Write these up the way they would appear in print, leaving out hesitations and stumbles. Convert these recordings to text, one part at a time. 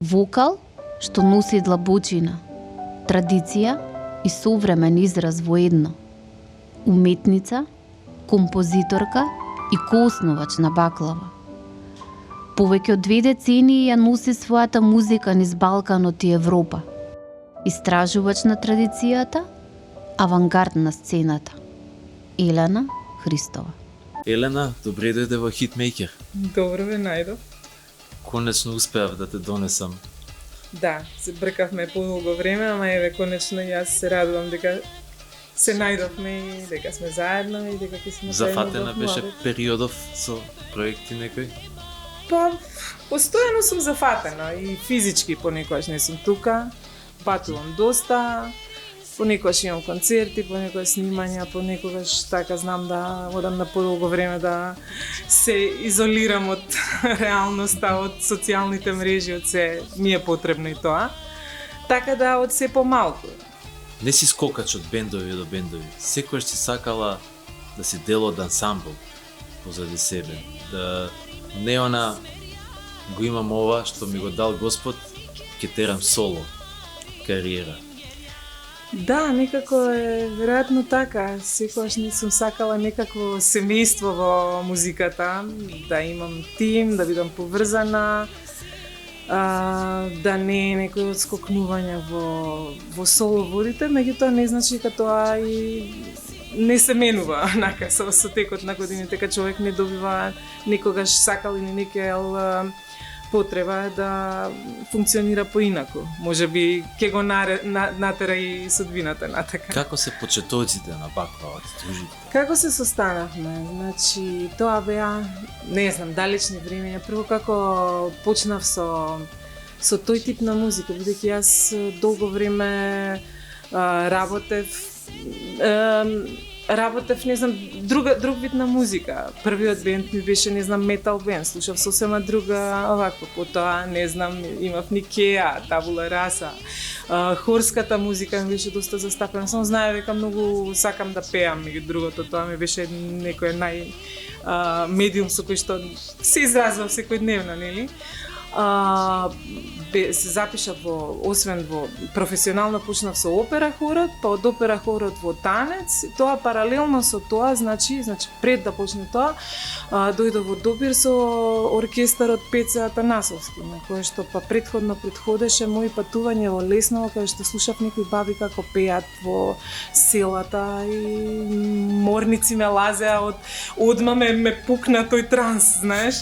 Вокал што носи длабочина, традиција и современ израз во едно. Уметница, композиторка и коосновач на баклава. Повеќе од 2 децении ја носи својата музика низ Балканот и Европа. Истражувач на традицијата, авангард на сцената. Елена Христова. Елена, добре дојде во Хитмејкер. Добро ве најдов. Конечно успеав да те донесам. Да, се бркавме подолго време, ама еве конечно јас се радувам дека се најдовме и дека сме заедно и дека ќе се направиме. Зафатена беше периодов со проекти некој? Па, постојано сум зафатена и физички понекогаш не сум тука, патувам доста, понекогаш имам концерти, понекогаш снимања, понекогаш така знам да одам на подолго време да се изолирам од реалноста, од социјалните мрежи, од се ми е потребно и тоа. Така да од се помалку. Не си скокач од бендови до бендови. Секојаш си сакала да си дел од ансамбл позади себе. Да не она го имам ова што ми го дал Господ, ќе терам соло кариера. Да, некако е веројатно така. Секогаш не сум сакала некакво семејство во музиката, да имам тим, да бидам поврзана, да не е некој одскокнување во соло водите, меѓутоа не значи дека тоа и не се менува нака со текот на годините, дека човек не добива некогаш сакал или не кел потреба да функционира поинаку. Можеби ќе го натера и судбината натака. Како се почетоците на баклавата, дружите? Како се состанавме? Значи, тоа беа, не знам, далечни времења. Прво како почнав со тој тип на музика, бидејќи јас долго време работев, не знам, друг вид на музика. Првиот бенд ми беше, не знам, метал бенд, слушав сосема друга оваква, потоа, не знам, имав Никеа, Табула Раса, хорската музика ми беше доста застапена. Само знае дека многу сакам да пеам, меѓу другото, тоа ми беше некој медиум со кој што се изразвам секојдневно, нели? Се запишав освен во професионално почнав со опера хорот, па од опера хорот во танец, тоа паралелно со тоа, значи пред да почне тоа, дојдов во допир со оркестарот Пеце Атанасовски, на кој што па предходеше мои патување во Лесново, каде што слушав некои баби како пеат во селата и морници ме лазеа одма ме пукна тој транс, знаеш.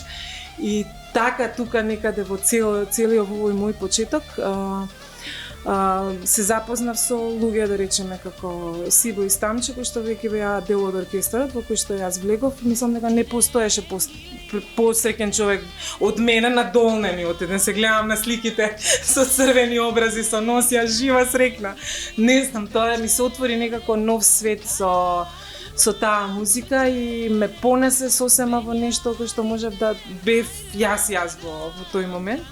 И така тука некаде во целиот овој мој почеток се запознав со луѓе, да речеме, како Сибо и Стамче, кои што веќе беа дел од оркестарот во кој што јас влегов. Мислам дека не постоеше посреќен човек од мене на долне нивото. Да се гледам на сликите со црвени образи, со нос, јас жива срекна. Не знам, тоа ми се отвори некако нов свет со таа музика и ме понесе сосема во нешто кој што можев да бев јас во тој момент.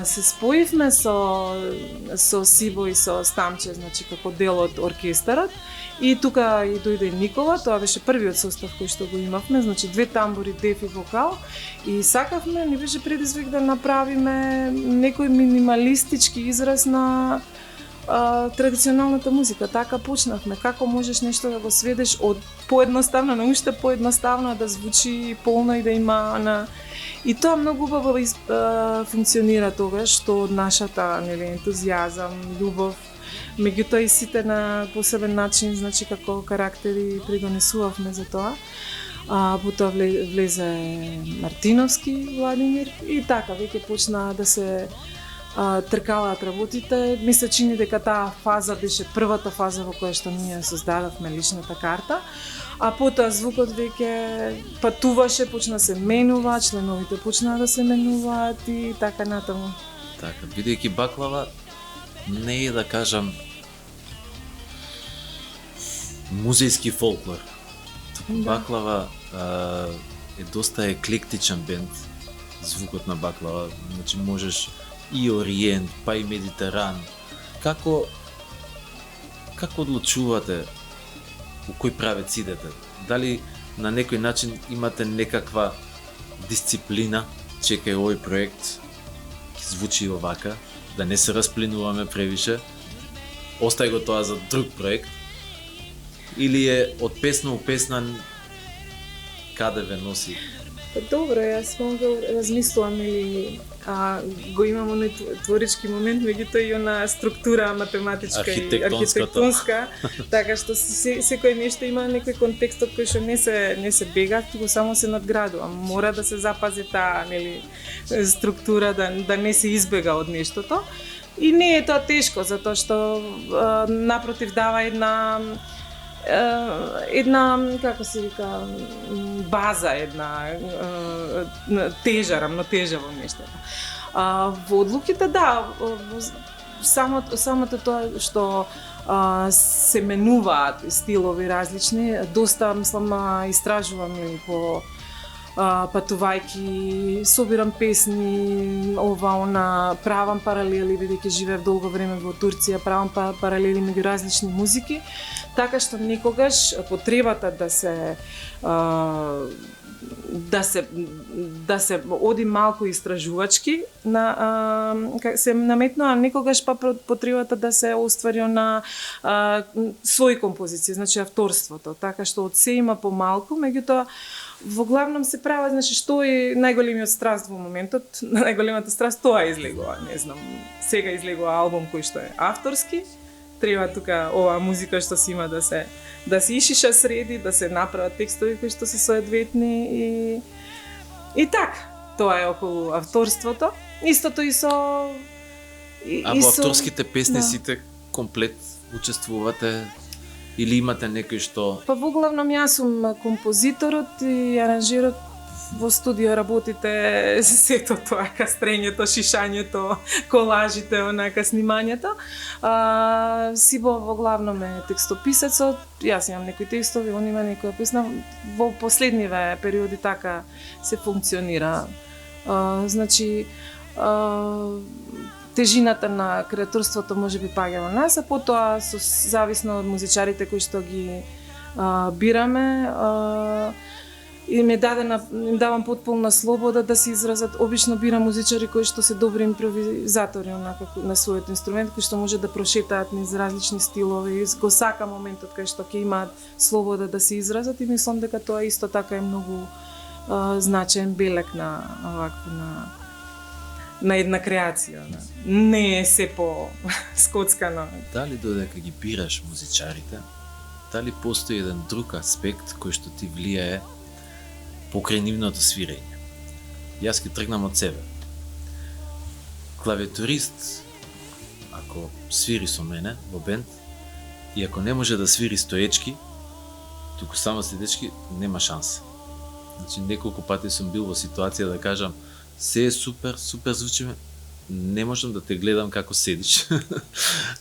Се споивме со Сибо и со Стамче, значи како дел од оркестарот, и тука и дојде Никола, тоа беше првиот состав кој што го имавме, значи 2 тамбури, деф и вокал, и сакавме, ни беше предизвик да направиме некој минималистички израз на традиционалната музика. Така почнавме. Како можеш нешто да го сведеш од поедноставно на уште поедноставно, да звучи полно и да има И тоа многу убаво функционира тогаш, што од нашата ентузијазам, љубов, меѓутоа и сите на посебен начин, значи како карактери придонесувавме за тоа. Потоа влезе Мартиновски Владимир и така веќе почна да се тркалаат работите. Ми се чини дека таа фаза беше првата фаза во која што ние создадовме личната карта, а потоа звукот веќе патуваше, почна се менува, членовите почнаа да се менуваат и така натаму. Така, бидејќи баклава не е, да кажам, музејски фолклор. Баклава е доста еклектичен бенд, звукот на баклава, значи можеш и Ориент, па и Медитеран. Како одлучувате у кој правец идете? Дали на некој начин имате некаква дисциплина, чекај овој проект, ќе звучи овака, да не се расплинуваме превише, остај го тоа за друг проект, или е од песна у песна каде ве носи? Па добро, јас многу размислувам или го имам оној творички момент, меѓутоа и она структура математичка и архитектонска, така што секој нешто има некој контекст од кој што не се бега, туку само се надградува. Мора да се запази таа, нели, структура, да не се избега од нештото. И не е тоа тешко, затоа што напротив дава една како се вика база, една рамнотежа во нештата. Во одлуките да, самото тоа што се менуваат стилови различни, доста мислам истражувам и по патувајки, собирам песни, правам паралели, бидејќи живеев долго време во Турција, правам паралели меѓу различни музики, така што некогаш потребата да се оди малку истражувачки се наметнува, некогаш па потребата да се оствари на своји композиции, значи авторството, така што од се има помалку, меѓутоа во главном се права, значи што е најголемиот страст во моментот, најголемата страст тоа излегува, не знам, сега излегува албум кој што е авторски, треба тука оваа музика што се има да се ишиша среди, да се направат текстови кои што се соедветни и така. Тоа е околу авторството. Истото и со во авторските песни сите комплет учествувате или имате некој што? Па во главном јас сум композиторот и аранжирот, во студио работите сето тоа, кастрењето, шишањето, колажите, онака снимањето. Сибо во главном е текстописецот, јас имам некои текстови, он има некоја песна. Во последниве периоди така се функционира. Значи, тежината на креатурството може би паѓа во нас, а потоа зависно од музичарите кои што ги бираме, им давам потполна слобода да се изразат. Обично бирам музичари кои што се добри импровизатори на својот инструмент, кои што може да прошетаат низ различни стилови, го сака моментот кај што ќе имаат слобода да се изразат и мислам дека тоа исто така е многу значаен белег на една креација. Не е се по скоцкано. Дали додека ги бираш музичарите, дали постои еден друг аспект кој што ти влијае покрај нивното свирење? Јас ќе тргнам од себе. Клавиатурист, ако свири со мене во бенд, и ако не може да свири стоечки, туку само седечки, нема шанса. Значи, неколку пати сум бил во ситуација да кажам се е супер звучиме, не можам да те гледам како седиш,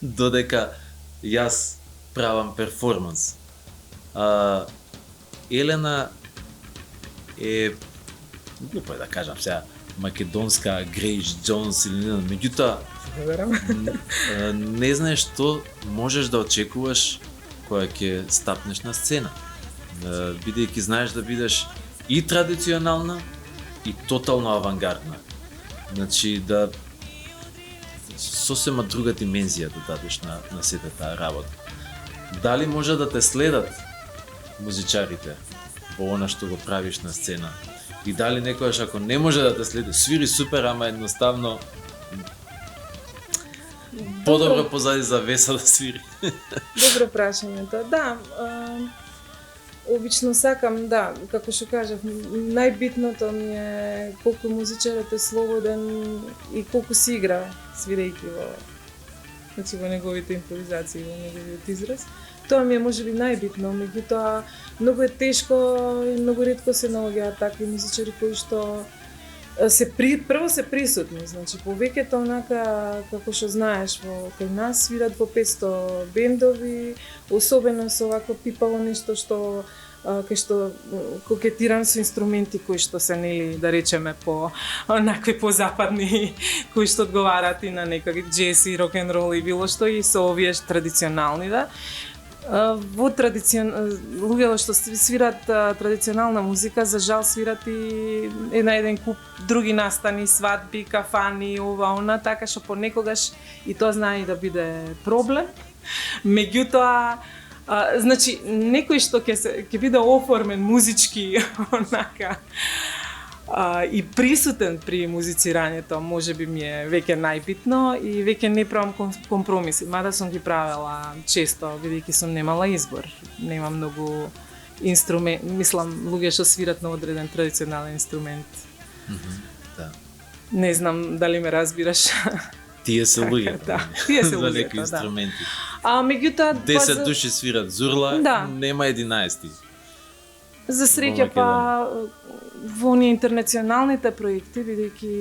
додека јас правам перформанс. Елена е, глупо е да кажам сега, македонска Грейс Джонс или не, меѓутоа не знаеш што можеш да очекуваш кога ќе стапнеш на сцена. Бидејќи знаеш да бидеш и традиционална и тотално авангардна. Значи да сосема друга димензија да дадеш на сета таа работа. Дали може да те следат музичарите во она што го правиш на сцена? И дали некојаш ако не може да те следи, свири супер, ама едноставно подобро позади завеса да свири? Добро прашањето. Да, обично сакам, да, како што кажав, најбитното ми е колку музичарот е слободен и колку си игра свирејќи во неговите импровизации, во неговиот израз. Тоа ми е можеби најбитно, меѓутоа многу е тешко и многу ретко се наоѓаат такви музичари кои што прво се присутни, значи повеќето онака како што знаеш кај нас свират во 500 бендови, особено со вакво пипало нешто што кај што кокетирам со инструменти кои што се нели да речеме по онакви позападни, кои што одговараат и на некој џез и рок н рол и било што и со овие традиционални, да. Во луѓето што свират традиционална музика, за жал свират и еден куп други настани, свадби, кафани, ова, она, така што понекогаш и тоа знае и да биде проблем. Меѓутоа, значи, некој што ќе биде оформен музички, онака, и присутен при музицирањето, можеби ми е веќе најбитно и веќе не правам компромиси, мада сум ги правела често, бидејќи сум немала избор. Нема многу инструмент, мислам, луѓе што свират на одреден традиционален инструмент. Да. Не знам дали ме разбираш. Тие се луѓе. Да, тие се за луѓето, некои да. инструменти. Меѓутоа 10 души свират зурла, Да. нема 11. За среќа па во оние интернационалните проекти, бидејќи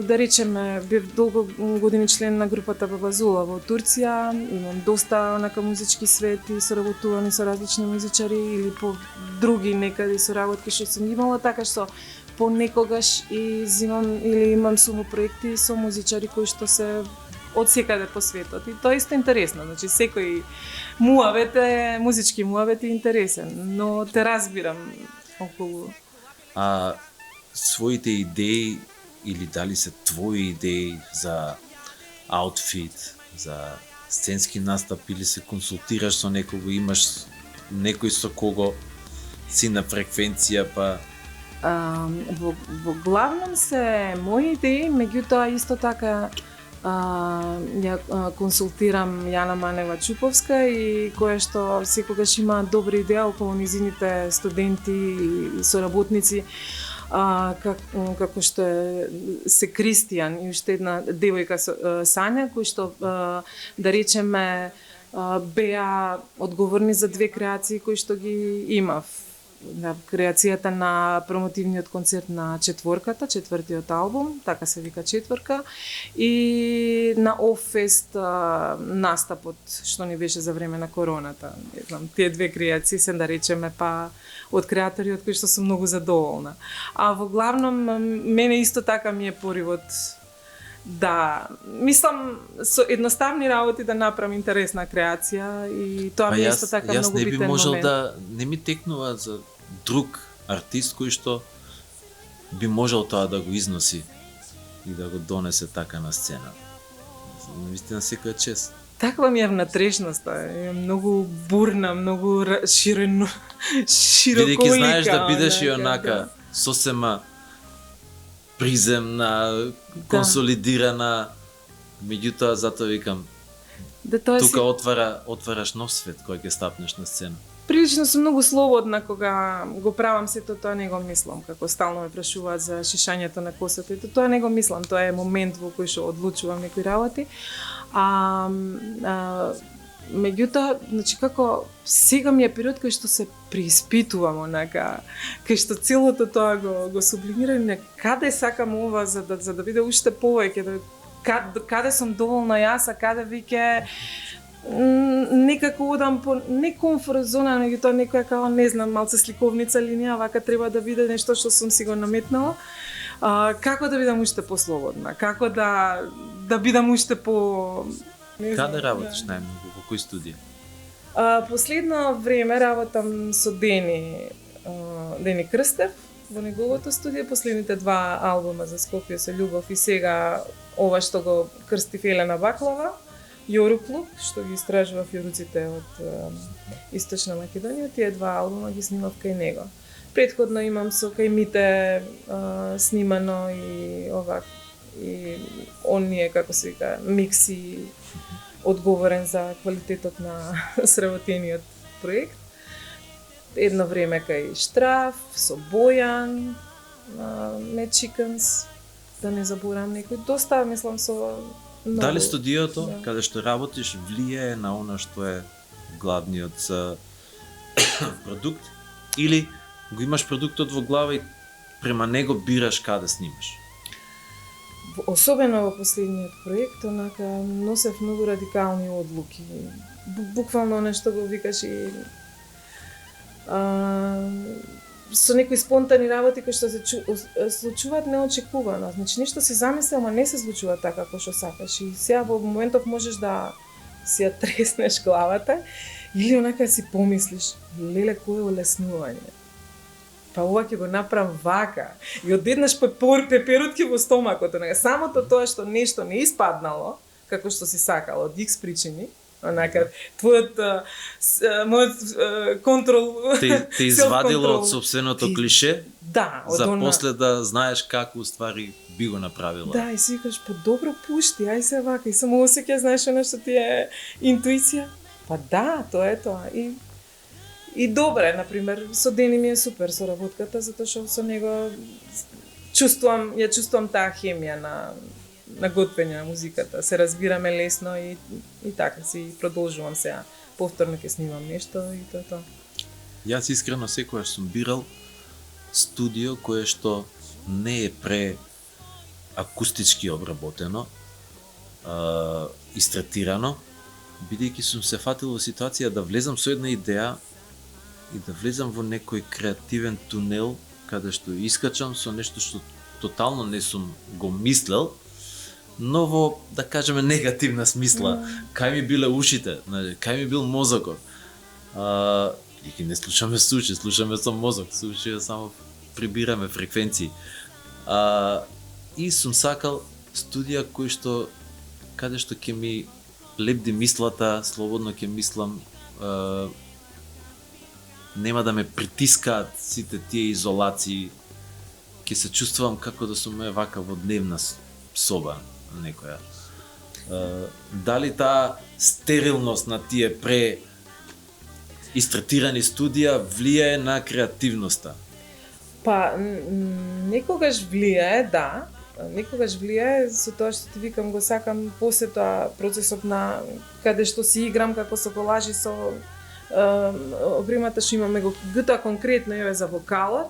да речеме бев долго години член на групата Бабазула во Турција, имам доста онака музички свети, соработувани со различни музичари или по други некаде соработки што сум имала, така што понекогаш и имам сумо проекти со музичари кои што се од секаде по светот. И тоа е исто интересно, значи секој музички муавет е интересен, но те разбирам околу. Своите идеи или дали се твои идеи за аутфит, за сценски настап или се консултираш со некого, имаш некој со кого си на фреквенција, па Во главном се мои идеи, меѓутоа исто така ја консултирам Јана Манева Чуповска и која што секогаш има добра идеја околу низините студенти и соработници, како што е се Кристијан и уште една девојка Сања, кои што да речеме беа одговорни за две креации кои што ги имав. На креацијата на промотивниот концерт на Четворката, четвртиот албум, така се вика Четворка, и на Оффест настапот што ни беше за време на короната. Не знам, тие две креации се да речеме па од креатори од кои што сум многу задоволна. А во главном мене исто така ми е поривот да, мислам со едноставни работи да направам интересна креација и тоа ми е исто така многу битен момент. Јас не би можел да не ми текнува за друг артист кој што би можел тоа да го износи и да го донесе така на сцена. Навистина секоја чест. Таква ми е внатрешноста, е многу бурна, многу широколика. Бидејќи знаеш да бидеш и онака сосема приземна, консолидирана, меѓутоа затоа викам, тука отвараш нов свет кој ќе стапнеш на сцена. Прилично сум многу слободна кога го правам сето тоа, не го мислам, како стално ме прашуваат за шишањето на косата, тоа не го мислам, тоа е момент во кој што одлучувам некои работи. Меѓутоа, значи како сега ми е период кој што се преиспитувам онака, кај што целото тоа го сублимирам, каде сакам ова за да биде уште повеќе, каде сум доволна јас, а каде веќе некако одам по не комфорт зона, меѓутоа некоја како не знам, малце сликовница линија, вака треба да биде нешто што сум си го наметнала. Како да бидам уште послободна, како да бидам уште по Каде работиш најмногу? Во кој студија? Последно време работам со Дени Крстев во неговото студија. Последните два албума за Скопје се Љубов и сега ова што го крсти Елена Баклава, Јоруклуб, што ги истражува јоруците од Источна Македонија. Тие два албума ги снимав кај него. Претходно имам со кај Мите снимано и ова и он е, како се вика, микси одговорен за квалитетот на сработениот проект. Едно време кај Штраф, со Бојан, Mad Chickens, да не заборам некој. Доста, мислам, со многу. Дали студиото, каде што работиш, влијае на она што е главниот продукт? Или го имаш продуктот во глава и према него бираш каде снимаш? Особено во последниот проект, онака носев многу радикални одлуки. Буквално нешто го викаш и со некои спонтани работи кои што се случуваат неочекувано. Значи нешто се замислил, ама не се случува така како што сакаш. И сега во моментов можеш да си ја треснеш главата или онака си помислиш, леле, кој е олеснување? Па ова ќе го направам вака. И одеднаш пеперот ќе во стомакот. Самото тоа што нешто не испаднало, како што си сакало, од X причини, онака, мојот контрол... Те извадило од собственото клише, да, за после да знаеш како уствари би го направила. Да, и си кажеш, па добро пушти, ај се вака, и само осеќа, знаеш, нешто ти е интуиција. Па да, тоа е тоа. И добре, например, со Дени ми е супер со работката, затоа што со него ја чувствувам таа хемија на готвење на музиката. Се разбираме лесно и така си продолжувам сега. Повторно ќе снимам нешто и тоа е тоа. Јас искрено секогаш сум бирал студио кое што не е пре акустички обработено, истретирано, бидејќи сум се фатил во ситуација да влезам со една идеја и да влезам во некој креативен тунел каде што искачам со нешто што тотално не сум го мислел, но во, да кажеме, негативна смисла. Кај ми биле ушите, кај ми бил мозокот. И не слушаме со уши, слушаме со мозок, со уши само прибираме фреквенции. И сум сакал студија кој што, каде што ќе ми лепди мислата, слободно ќе мислам, нема да ме притискаат сите тие изолации, ќе се чувствувам како да сум вака во дневна соба некоја. Дали таа стерилност на тие пре истретирани студија влијае на креативноста? Па, некогаш влијае, да. Некогаш влијае со тоа што ти викам, го сакам после тоа процесот на каде што си играм како со колажи со опримата што имаме го гта конкретно еве за вокалот,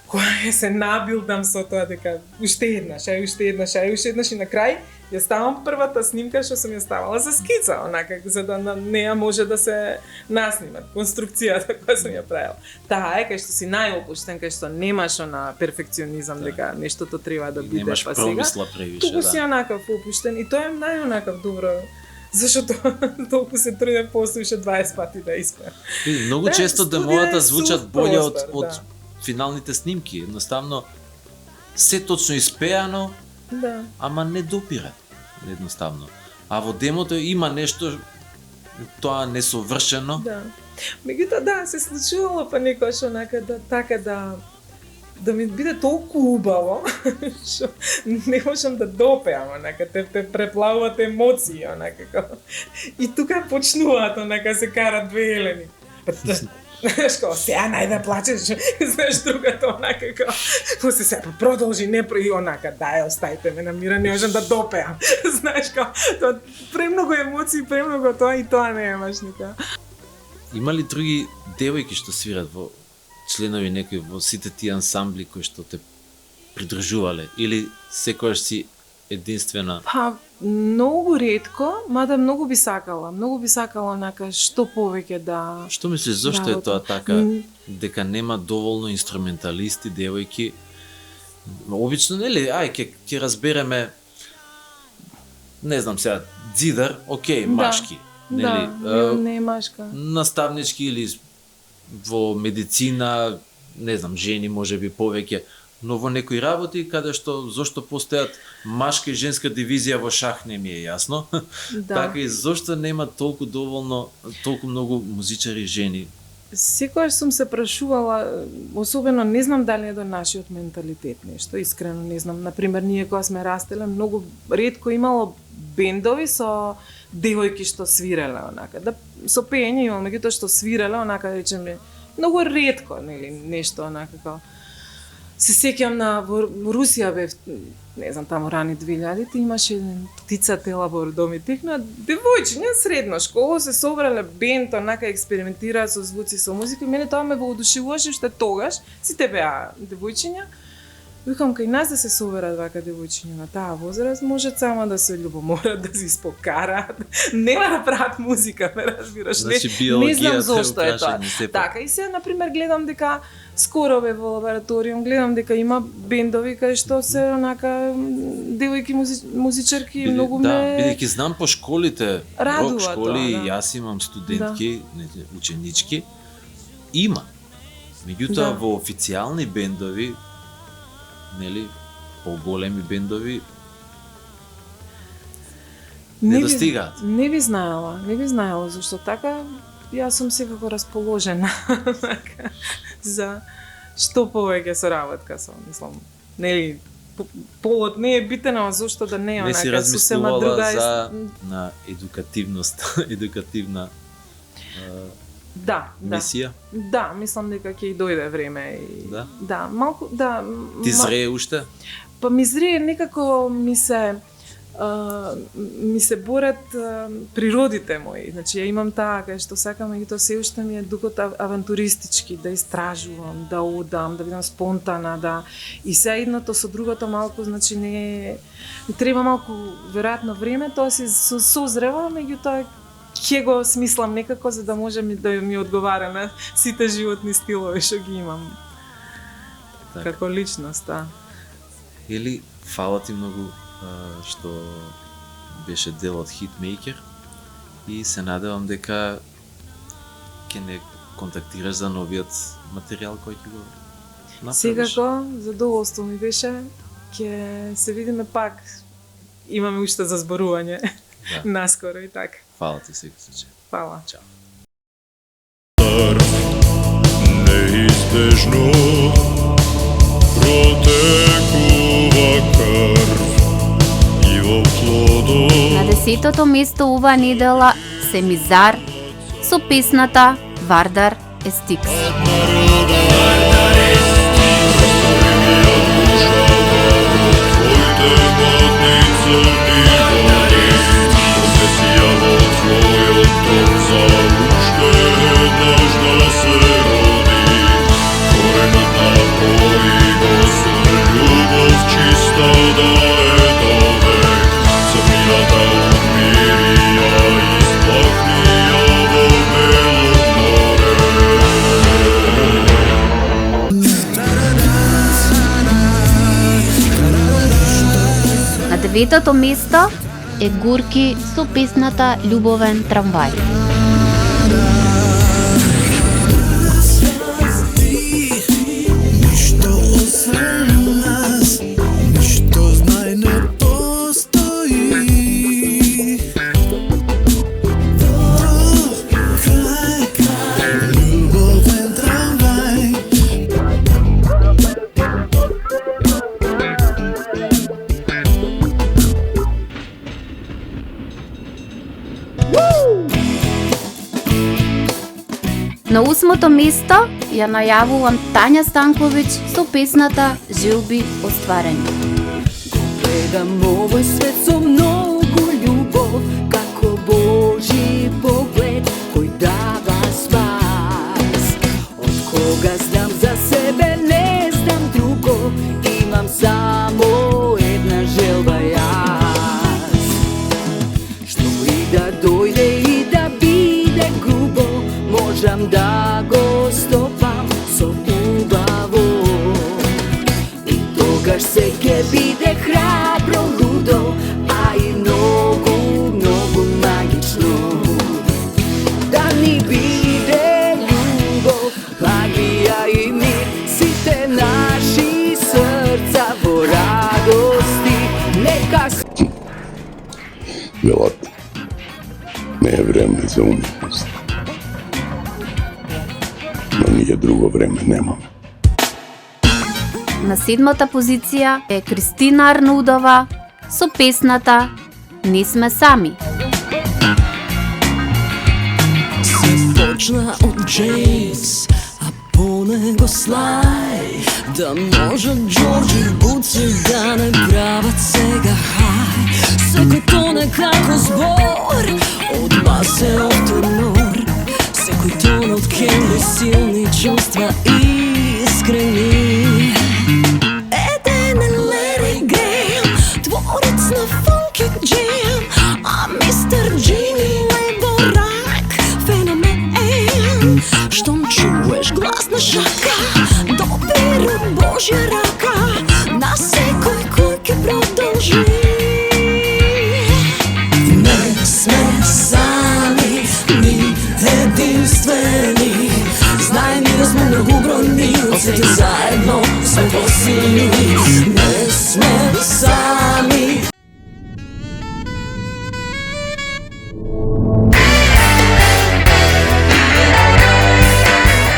која се набилдам со тоа дека уште еднаш и на крај ја ставам првата снимка што сум ја ставала за скица, онака за да на неа може да се наснима конструкцијата која сум ја правила. Таа е кај што си најопуштен, кај што немаш на перфекционизам дека нештото треба да биде немаш па сега. промисла превише, Туку си онакав опуштен и тоа е најонакав добро. Зашто толку се трудам после уште 20 пати да испеам. Многу често студија демовата е звучат сув боле простор, од финалните снимки. Едноставно се точно испеано, Да. ама не допира едноставно. А во демото има нешто тоа несовршено. Да. Меѓутоа да, се случувало па некојаш онака да ми биде толку убаво што не можам да допеам, онака те преплавуваат емоции, онака. И тука почнуваат онака се карат две елени. Знаеш како, сега најде плачеш, знаеш другата онака како, после се продолжи, не и онака, дај, оставите ме на мира, не можам да допеам. Знаеш како, тоа премногу емоции, премногу тоа и тоа не емаш никако. Има ли други девојки што свират во членови некои во сите тие ансамбли кои што те придржувале или секогаш си единствена? Па, многу ретко, мада многу би сакала онака што повеќе да... Што мислиш, зошто е работам? тоа така, дека нема доволно инструменталисти, девојки? Обично, нели, ќе разбереме, не знам сега, дзидар, окей, машки, нели? Да, не е машка. Наставнички или во медицина, не знам, жени можеби повеќе, но во некои работи каде што зошто постојат машка и женска дивизија во шах не ми е јасно. Да. Така и зошто нема толку многу музичари жени? Секогаш сум се прашувала, особено не знам дали е до нашиот менталитет нешто, искрено не знам. Например, ние кога сме растеле, многу ретко имало бендови со девојки што свиреле онака. Да со пеење имало, меѓутоа што свиреле онака, да речеме, многу ретко, нели, нешто онака како. Се сеќам на во Русија бев, не знам, таму рани 2000-ти имаше еден птица тела во доми техно, девојчиња средна школа се собрале бенд, онака експериментираат со звуци, со музика, и мене тоа ме воодушевуваше што тогаш сите беа девојчиња. Викам, кај нас да се соберат вака девојчиња на таа возраст, можат само да се љубоморат, да се испокараат, нема да прават музика, ме разбираш, Значи, не знам биологијата е зошто е тоа. прашање, сепак. Така, и сега, например, гледам дека скоро бе во лабораториум, гледам дека има бендови кај што се онака девојки музичарки, многу Да, ме бидејќи знам по школите, радува рок школи, тоа, да. јас имам студентки, ученички, има. Меѓутоа, Да. во официјални бендови, нели, поголеми бендови, не достигаат. Не би знаела зашто така. Јас сум секако расположена така, за што повеќе со работка со, мислам, нели, полот не е битен, ама зошто да не е Не си онака сосема друга размислувала на едукативност, едукативна да. мисија? Да, мислам дека ќе и дојде време и Да? да, малку да. Ти зрее уште? Па ми зрее некако ми се борат природите мои. Значи, ја имам таа кај што сакам, меѓутоа се уште ми е духот авантуристички, да истражувам, да одам, да бидам спонтана, да. И се едното со другото малку, значи не треба малку веројатно време, тоа си созрева, меѓутоа ќе го смислам некако за да може да ми одговара на сите животни стилови што ги имам. Така. Како личност, да. Или фала ти многу што беше дел од Hitmaker и се надевам дека ќе не контактираш за новиот материјал кој ќе го направиш. Секако, задоволство ми беше. Ќе се видиме пак. Имаме уште за зборување. Да. Наскоро и така. Фала ти секој случај. Фала. Чао. Неизбежно протекува крв и во плодот. На 10-то место оваа недела Семизар со песната Вардар е Стикс. На 9-то место е Гурки со песната Љубовен трамвај. Ништо освен нас, ништо знај не постои. Крај, љубовен трамвај. На 8-то место ја најавувам Тања Станковиќ со песната Желби остварени. Гледам овој свет со многу љубов, како Божи поглед кој дава спас. Од кога знам за себе, не знам друго, имам само една желба јас. Што и да дојде и да биде грубо, можам да го стопам со убаво. И тогаш се ќе биде храбро, лудо, а и многу, многу магично. Да ни биде љубов, магија и мир, сите наши срца во радости, нека Велат, не е време за уметност. Но ние друго време немаме. На 7-та позиција е Кристина Арнудова со песната Не сме сами. Се почна од Джеймс, а по него Слај. Да можат Джорджи и Буци да не прават сега хај. Секој тоне како збор, од вас е автор. Секој тон од Кенли, силни чувства искрени. Ете нека продолжи. Не сме сами, ни единствени. Знај ни да сме многобројни, од сите заедно сме посилни. Не сме сами.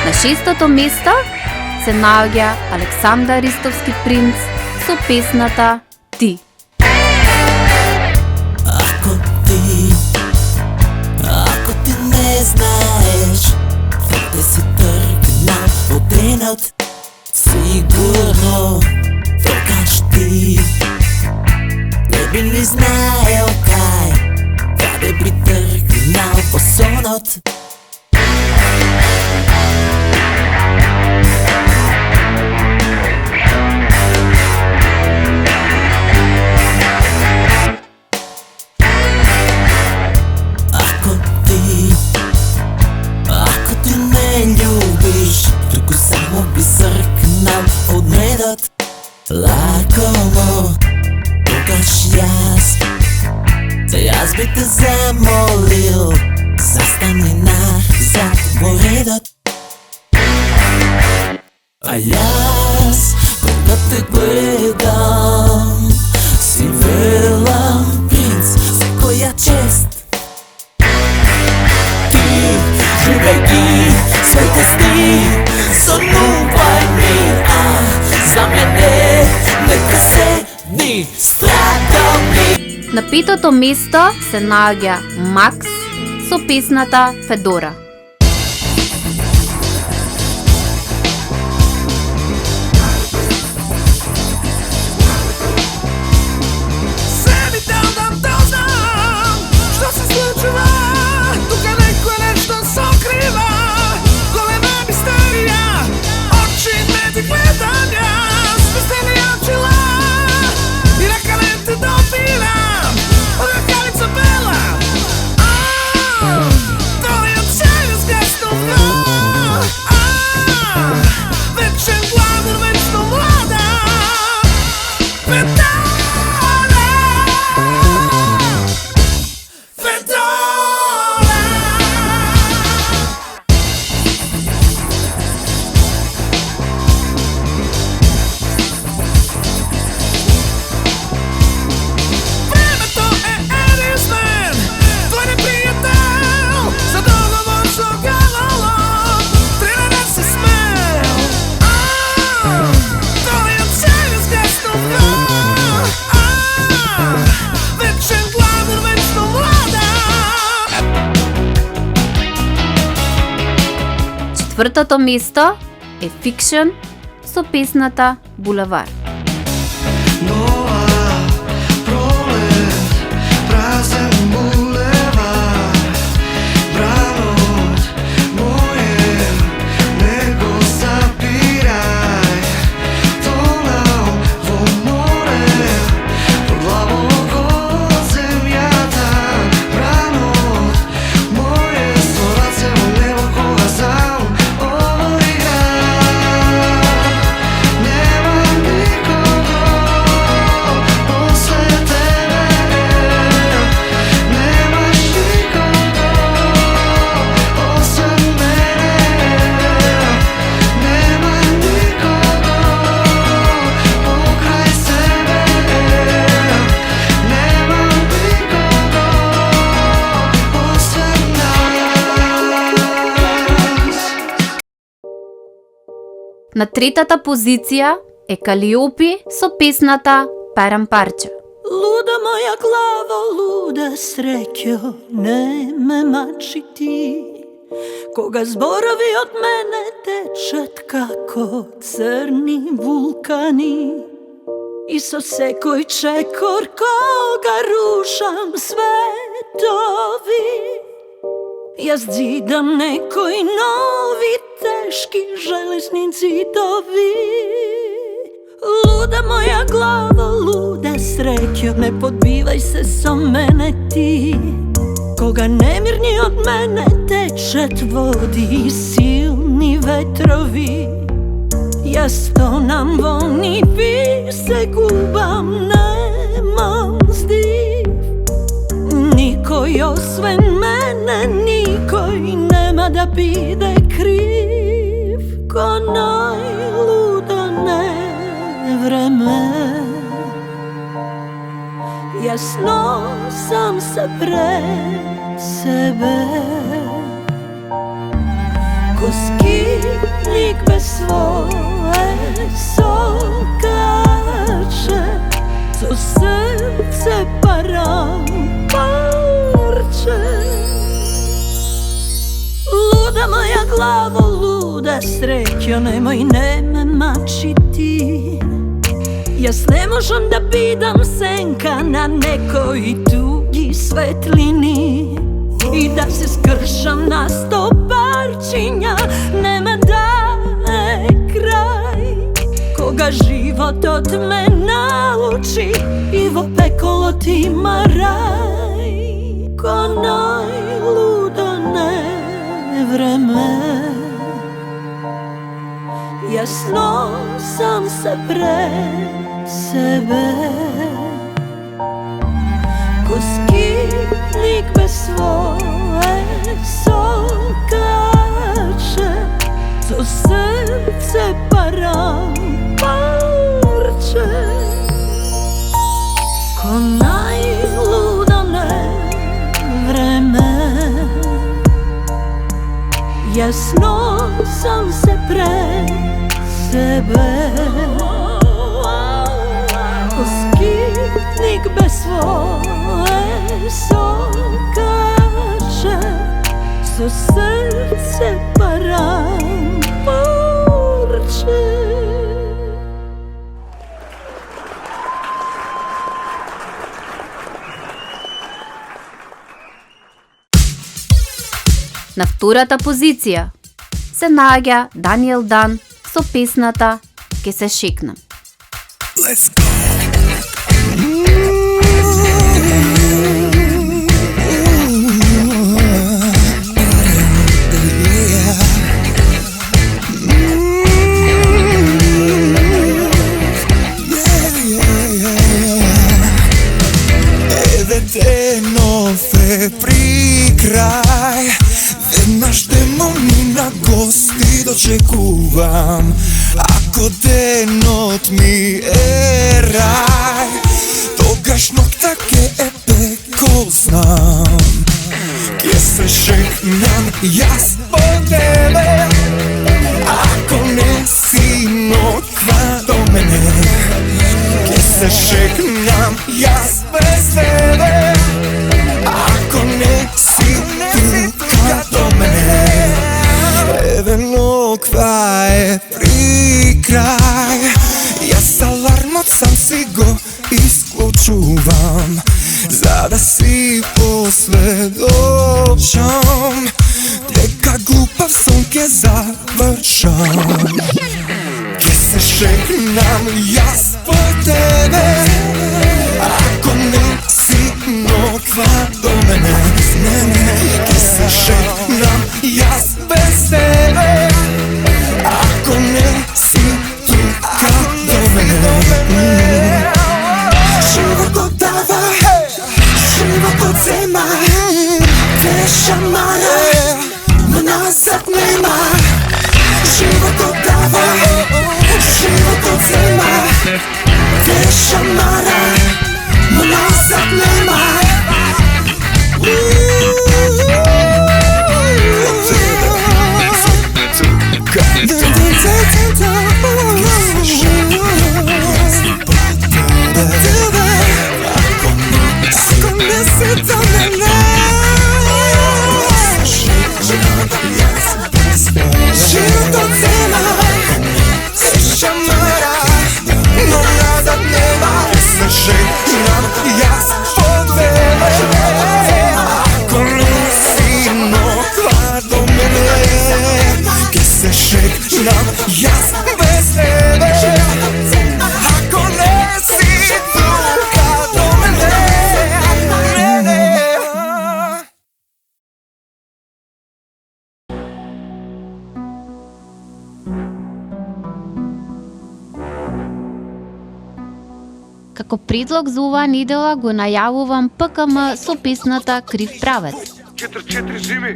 На шестото место се наоѓа Александар Ристовски принц со песната Ти. Ако ти не знаеш каде си тргнал од денот, сигурно тогаш ти не би ни знаел каде би тргнал по сонот. Ако ти не љубиш, туку само би сркнал од недот. Лакомо, тогаш јас би те замолил, застани назад во редот. А јас, кога те гледам, си велам принц, секоја чест. Живејќи своите сни, сонувај ми, за мене нека се дни страдални. На петото место се наоѓа Макс со песната Федора. Четвртото место е Fiction со песната Булевар. На третата позиција е Калиопи со песната Перам парче. Луда моја глава, луда среќо, не ме мачи ти. Кога зборови од мене течат како црни вулкани. И со секој чекор кога рушам светови, јас зидам некои нови тешки железни зидови. Луда моја глава, луда среќо, не подбивај се со мене ти. Кога немирни од мене течат води и силни ветрови, јас тонам во нив и се губам на Кој освен мене никој нема да биде крив, ко најлудо невреме. Јас носам се пред себе, ко скитник без свое сокаче, со срце парам парче. Луда моја главо, луда среќо, немој не ме мачи ти. Јас не можам да бидам сенка на некои туги светлини и да се скршам на 100 парчиња, нема да е крај. Кога животот ме научи и во пеколот има рај, ко најлудо невреме. Јас носам се пред себе, ко скитник без свое сокаче, со срце парам парче. Ко најлудо невреме, јас носам се пред себе, ко скитник без свое сокаче, со срце парам парче. На втората позиција се наоѓа Даниел Дан со песната Ке се шекнам. Let's go. Денов е при крај, веднаш демони на гости дочекувам. Ако денот ми е рај, тогаш ноќта ке е пеко знам. Ке се шекнам јас по тебе, ако не си ноќва до мене. Ке се шекнам јас без тебе, ако не си тука до мене. Еве ноќва е при крај, јас алармот сам си го исклучувам, за да си посведочам дека глупав сон ке завршам. Ке се шекнам јас по тебе, ако не си ноќва до мене. Ке се шекнам јас без тебе, ако не си тука до мене. Животот дава, животот зема, те шамара, но назад нема. Животот дава, животот зема, те шамара, но назад нема. Животот зема, те шамара, но назад нема. Ке се шекнам јас по тебе, ако не си ноќва до мене. Ке се шекнам јас без тебе, ако не си тука до мене. Како предлог за оваа недела го најавувам ПКМ со песната Крив правец. 44 зими,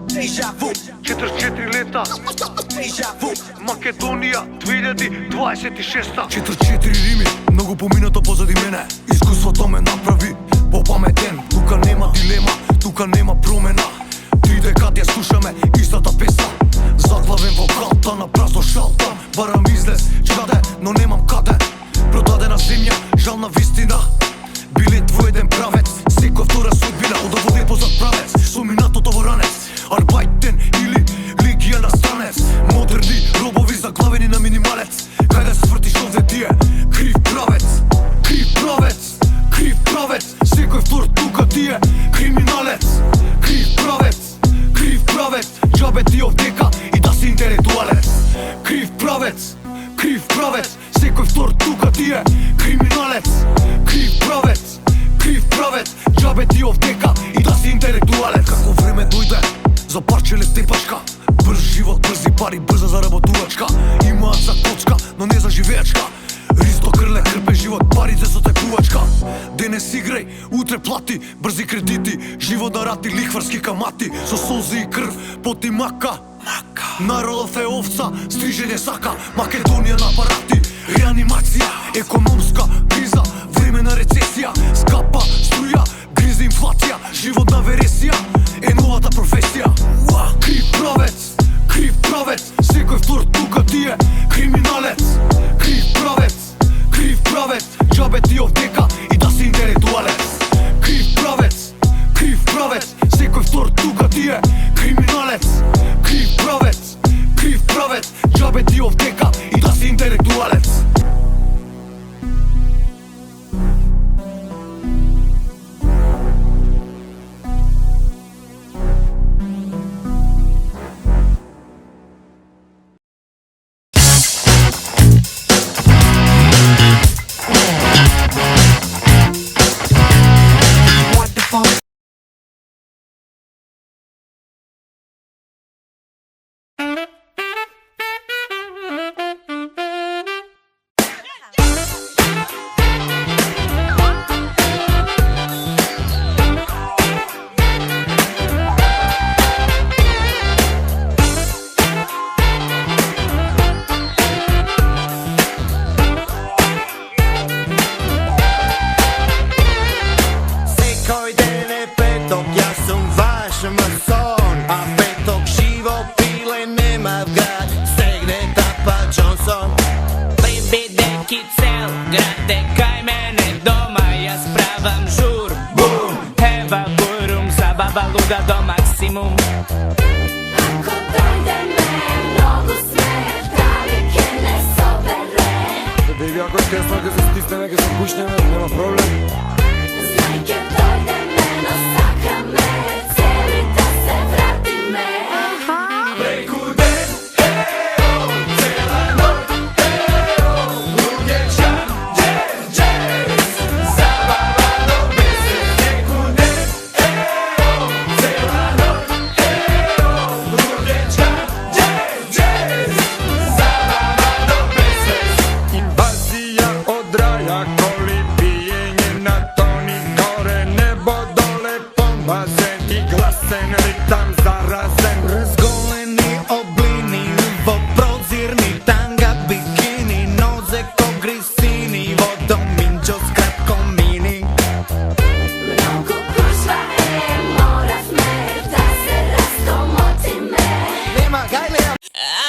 44 лета, Македонија 2026. 44 рими, многу поминато позади мене. Искуството ме направи попаметен. Тука нема дилема, тука нема промена. 3 декади ја слушаме истата песна. Заглавен во калта на празно шалта. Барам излез, чаде, но немам каде. Продадена земја, жална вистина. Билет во еден правец, секој втора судбина. Од да води позад правец, со минатото во ранец. Арбајтен или легија на странец. Модерни робови заглавени на минималец. Кај да се свртиш овде тие? Крив правец, крив правец, крив правец. Секој втор тука тие криминалец. Крив правец, крив правец. Џабе ти овдека и да си интелектуалец. Крив правец, крив правец. Секој втор тука тие криминалец. Крив правец, крив правец. Џабе ти овдека и да си интелектуалец. Како време дојде за парче лептепачка. Брз живот, брзи пари, брза заработувачка. Имаат за коцка, но не за живеачка. Ристо крле, крпе живот, парите со текувачка. Денес играј, утре плати, брзи кредити. Живот на рати, лихварски камати. Со солзи и крв, пот и мака. Народов е овца, стрижење сака. Македонија на апарати, реанимација. Економска криза, време на рецесија. Скапа струја, гриза инфлација. Живот на вересија е новата професија. Крив правец, крив правец. Секој втор тука тие криминалец. Крив правец, крив правец. Џабе ти овдека и да си интелектуалец. Крив правец, крив правец. Секој втор тука тие криминалец. Крив правец, крив правец. Џабе ти овдека и да си интелектуалец.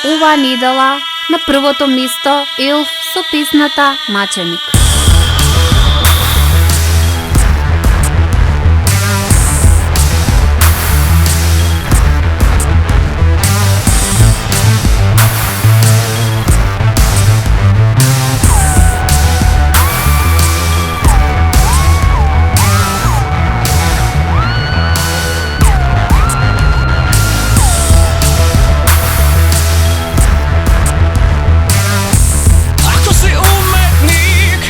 Оваа недела на првото место Елф со песната Маченик. Ako si umetnik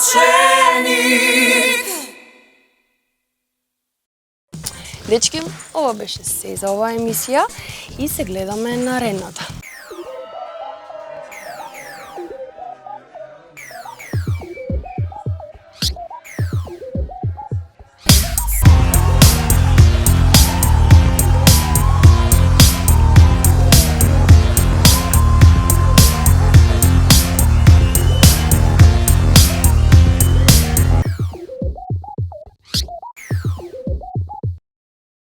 плашеник. Дечки, ова беше се за оваа емисија и се гледаме наредната.